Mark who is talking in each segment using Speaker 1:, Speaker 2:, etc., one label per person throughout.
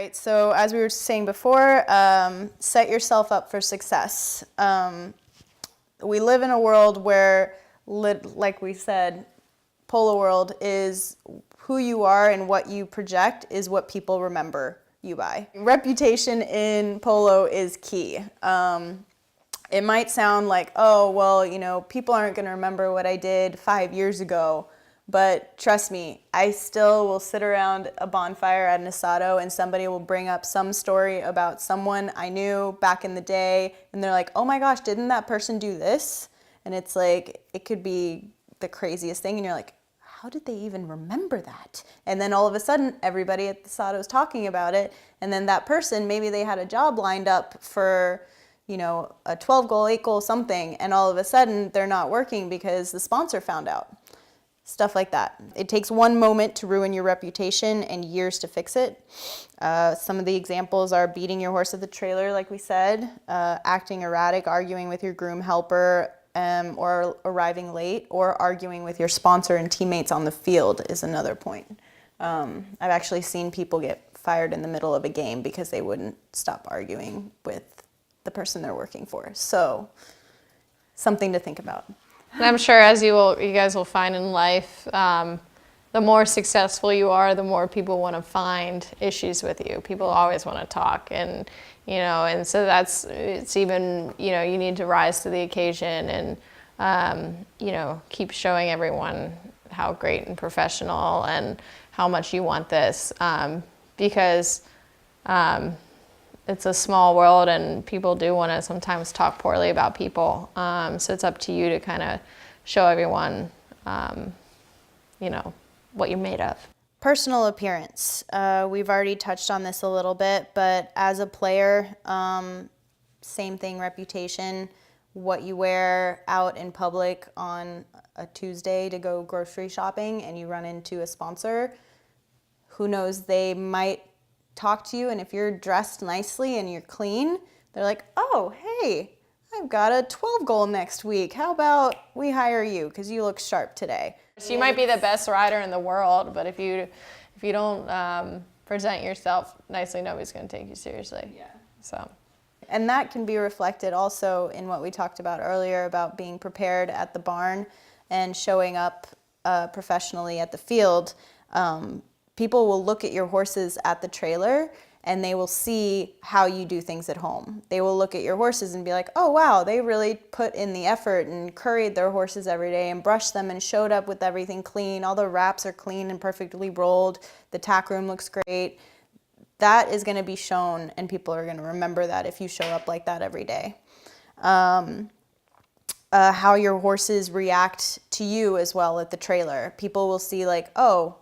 Speaker 1: right, so as we were saying before, set yourself up for success. We live in a world where, like we said, Polo world is who you are and what you project is what people remember you by. Reputation in Polo is key. It might sound like, oh, well, you know, people aren't going to remember what I did 5 years ago. But trust me, I still will sit around a bonfire at an asado and somebody will bring up some story about someone I knew back in the day. And they're like, oh my gosh, didn't that person do this? And it's like, it could be the craziest thing. And you're like, how did they even remember that? And then all of a sudden, everybody at the asado is talking about it. And then that person, maybe they had a job lined up for, you know, a 12-goal, 8-goal something. And all of a sudden, they're not working because the sponsor found out. Stuff like that. It takes one moment to ruin your reputation and years to fix it. Some of the examples are beating your horse at the trailer, like we said, acting erratic, arguing with your groom helper, or arriving late, or arguing with your sponsor and teammates on the field is another point. I've actually seen people get fired in the middle of a game because they wouldn't stop arguing with the person they're working for. So, something to think about.
Speaker 2: And I'm sure as you guys will find in life, the more successful you are, the more people want to find issues with you. People always want to talk, and you know, and so it's even, you know, you need to rise to the occasion and you know, keep showing everyone how great and professional and how much you want this, because it's a small world and people do want to sometimes talk poorly about people. So it's up to you to kind of show everyone, you know, what you're made of.
Speaker 1: Personal appearance. We've already touched on this a little bit, but as a player, same thing, reputation. What you wear out in public on a Tuesday to go grocery shopping and you run into a sponsor, who knows, they might talk to you, and if you're dressed nicely and you're clean, they're like, oh, hey, I've got a 12-goal next week. How about we hire you because you look sharp today?
Speaker 2: So you might be the best rider in the world, but if you don't present yourself nicely, nobody's going to take you seriously.
Speaker 1: Yeah.
Speaker 2: So.
Speaker 1: And that can be reflected also in what we talked about earlier about being prepared at the barn and showing up professionally at the field. People will look at your horses at the trailer and they will see how you do things at home. They will look at your horses and be like, oh wow, they really put in the effort and curried their horses every day and brushed them and showed up with everything clean. All the wraps are clean and perfectly rolled. The tack room looks great. That is going to be shown, and people are going to remember that if you show up like that every day. How your horses react to you as well at the trailer. People will see like, oh,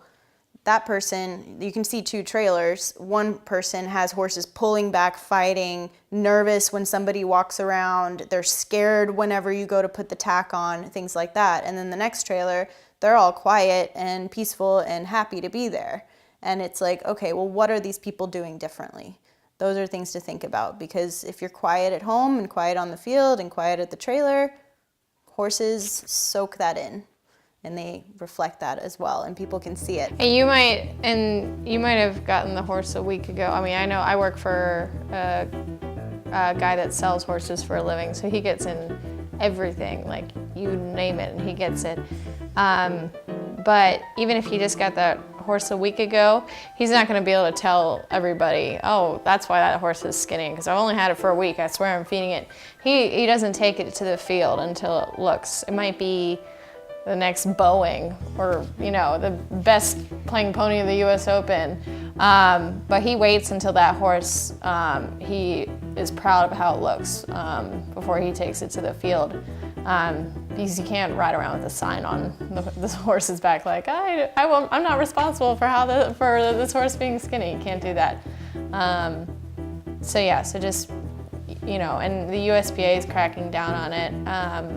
Speaker 1: that person, you can see two trailers. One person has horses pulling back, fighting, nervous when somebody walks around. They're scared whenever you go to put the tack on, things like that. And then the next trailer, they're all quiet and peaceful and happy to be there. And it's like, okay, well, what are these people doing differently? Those are things to think about, because if you're quiet at home and quiet on the field and quiet at the trailer, horses soak that in. And they reflect that as well, and people can see it.
Speaker 2: And you might have gotten the horse a week ago. I mean, I know I work for a guy that sells horses for a living, so he gets in everything, like you name it, and he gets it. But even if he just got that horse a week ago, he's not going to be able to tell everybody, oh, that's why that horse is skinny, because I've only had it for a week. I swear I'm feeding it. He doesn't take it to the field until it looks. It might be the next Boeing, or you know, the best playing pony of the US Open, but he waits until that horse, he is proud of how it looks before he takes it to the field, because you can't ride around with a sign on this horse's back like, I'm not responsible for for this horse being skinny. You can't do that. So yeah, so just, you know, and the USPA is cracking down on it.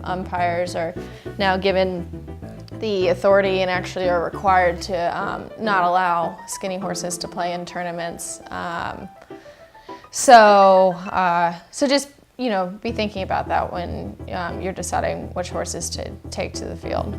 Speaker 2: Umpires are now given the authority and actually are required to not allow skinny horses to play in tournaments. So just, you know, be thinking about that when you're deciding which horses to take to the field.